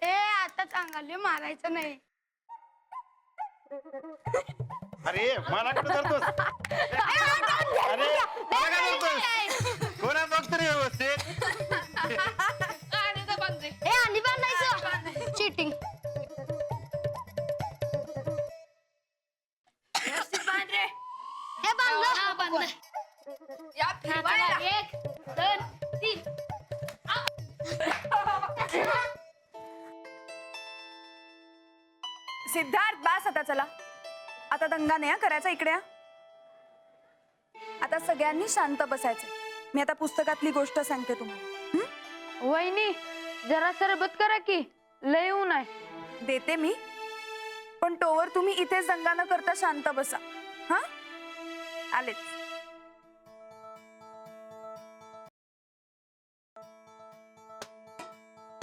ए आता सांगाले मारायचं नाही. अरे मला कुठं धरतोस? अरे मला काय धरतोस? कोणा बघ तरी व्यवस्थित. ए आणि बांधायचं चीटिंग. हे बांधलं. या फिरवायला 1 2 3. सिद्धार्थ बास आता चला. आता दंगा नाही करायचा इकडे. आता सगळ्यांनी शांत बसायचं. मी आता पुस्तकातली गोष्ट सांगते तुम्हाला. वहिनी जरा सरबत करा की लय ऊन आहे. देते मी, पण तोवर तुम्ही इथेच दंगा न करता शांत बसा. हा आलेच.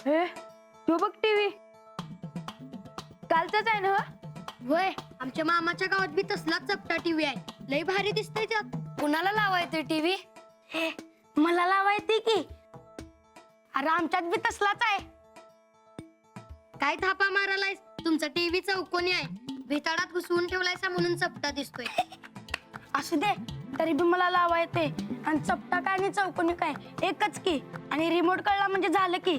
हे तू बघ टीव्ही कालचाच आहे ना. वय आमच्या मामाच्या गावात बी तसलाच चपटा टीव्ही आहे. लय भारी दिसतंय त्यात. कुणाला लावायचं टीव्ही? हे मला लावायची की. अरे आमच्यात बी तसलाच आहे. काय थापा मारायलायस? तुमचा टीव्ही चौकोनी आहे. भिताडात घुसवून ठेवलायसा म्हणून चपटा दिसतोय. असू दे तरी बी मला लावायचे. आणि चपटा काय आणि चौकोनी काय एकच की. आणि रिमोट कळला म्हणजे झालं की.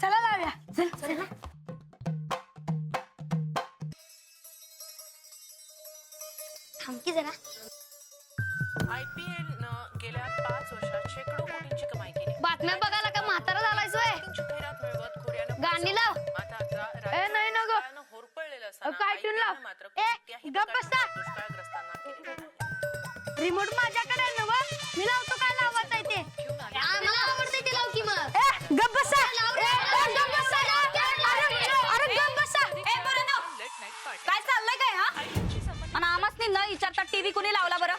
चला लावूया. चल. थांब की जरा. IPL गेल्या 5 वर्षात शेकडो कोटींची कमाई केली. बातम्या बघायला का म्हातारा झालायस वय? जाहिरात मिळवत खोऱ्यानं गाणी लाव. ए नाही ना ग. होरपळलेलं असताना काय ट्यून लाव. IPL मात्र ए कोणत्याही गप्प बसा. दुष्काळग्रस्तांना केलेली नाही. रिमोट माझ्याकडे आहे ना व. मी लावतो काय लावायचं आहे ते. घेऊन आले. आम्हाला आवडते ते लाव की मग. ए गप्प बसा. गप्प बसा. अरे गप्प बसा. Late night party. काय चाललंय काय हा? आईची संबंधित आणि आमासनी न विचारता टीव्ही कुणी लावला बरं?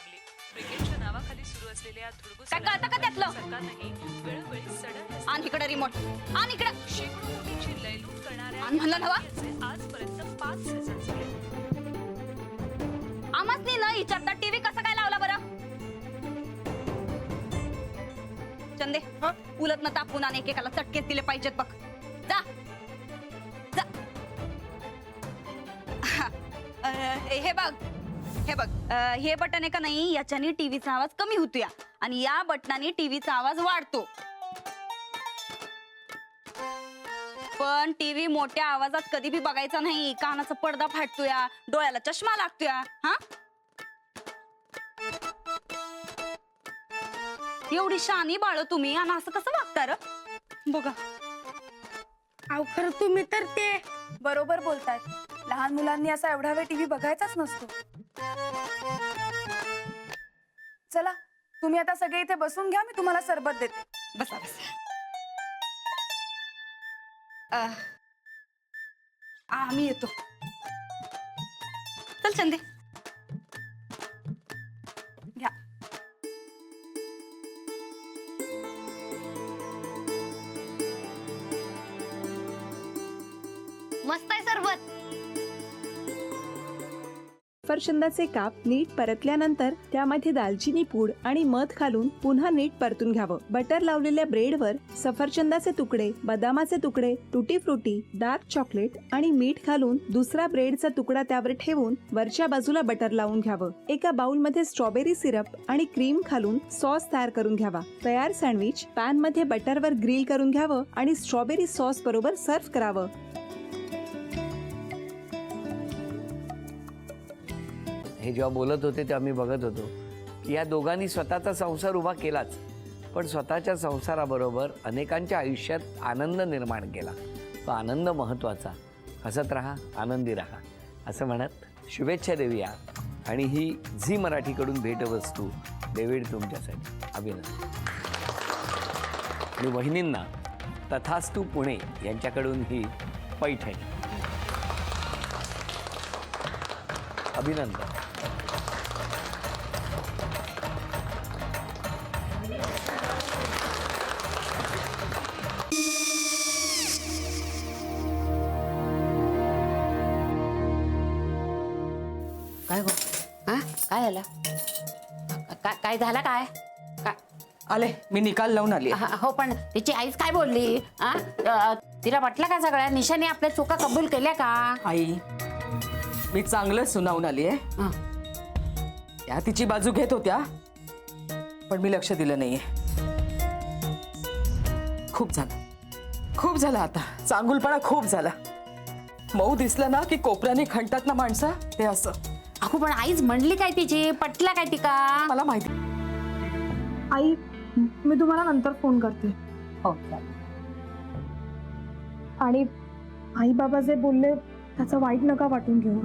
क्रिकेटच्या नावाखाली सुरू असलेल्या धुडगूस काय कळतं का त्यातलं? सरकारनेही वेळोवेळी सडक आण इकडे रिमोट. आण इकडे. शेकडो कोटींची लयलूट करणाऱ्या आणि म्हणलं नवा? IPL चे आजपर्यंत 5 सीझन झाले. आमासनी न विचारता टीव्ही कसा काय लावला बरं? चंदे उलट न तापून आणि एकेकाला चटकेच दिले पाहिजेत बघ. जा जा. हे बघ हे बटन आहे का नाही याच्याने टीव्हीचा आवाज कमी होतोय आणि या बटनाने टीव्हीचा आवाज वाढतो. पण टीव्ही मोठ्या आवाजात कधी भी बघायचा नाही. कानाचा पडदा फाटतोय, डोळ्याला चष्मा लागतोय. हा एवढी शानी बाळ तुम्ही आणि असं कसं वागता र? बघा अहो खरं तुम्ही तर ते. बरोबर बोलतायत. लहान मुलांनी असा एवढा वेळ टीव्ही बघायचाच नसतो. चला तुम्ही आता सगळे इथे बसून घ्या. मी तुम्हाला सरबत देते. बसा बसा. आम्ही येतो. चल चंदे घ्या. मस्त आहे सरबत. सफरचंदाचे काप नीट परतल्यानंतर त्यामध्ये दालचिनी पूड आणि मध घालून पुन्हा नीट परतून घ्यावं. बटर लावलेल्या ब्रेडवर सफरचंदाचे तुकडे, बदामाचे तुकडे, टुटी फ्रुटी, डार्क चॉकलेट आणि मीठ घालून दुसरा ब्रेडचा तुकडा त्यावर ठेवून वरच्या बाजूला बटर लावून घ्यावं. एका बाउलमध्ये स्ट्रॉबेरी सिरप आणि क्रीम घालून सॉस तयार करून घ्यावा. तयार सँडविच पॅन मध्ये बटरवर ग्रिल करून घ्यावं आणि स्ट्रॉबेरी सॉस बरोबर सर्व्ह करावं. हे जेव्हा बोलत होते तेव्हा मी बघत होतो की या दोघांनी स्वतःचा संसार उभा केलाच, पण स्वतःच्या संसाराबरोबर अनेकांच्या आयुष्यात आनंद निर्माण केला. तो आनंद महत्त्वाचा. हसत राहा, आनंदी राहा असं म्हणत शुभेच्छा देऊया. आणि ही झी मराठीकडून भेटवस्तू डेव्हिड तुमच्यासाठी. अभिनंदन. आणि वहिनींना तथास्तू पुणे यांच्याकडून ही पैठणी. अभिनंदन. काय गो? हा काय झालं? काय झालं काय आले मी निकाल लावून आली हो पण तिची आईच काय बोलली तिला म्हटलं का सगळ्या निशाने आपल्या चुका कबूल केल्या का आई मी चांगलं सुनावून आली आहे हं. त्या तिची बाजू घेत होत्या पण मी लक्ष दिलं नाहीये खूप झालं आता चांगुलपणा खूप झाला मऊ दिसलं ना की कोपऱ्याने खणतात ना माणसं ते असं अगो पण आईच म्हणली काय तिची पटला काय तिका मला माहिती आई मी तुम्हाला नंतर फोन करते हो आणि आई बाबा जे बोलले त्याचं वाईट नका वाटून घेऊ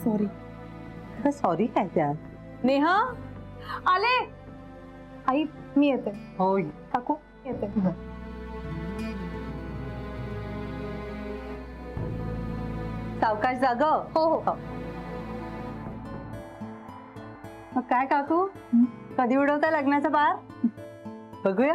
सॉरी सॉरी काय त्यात नेहा आले आई मी येते होय काकू येते सावकाश जाग हो हो मग काय काकू कधी उडवता लग्नाचा बार बघूया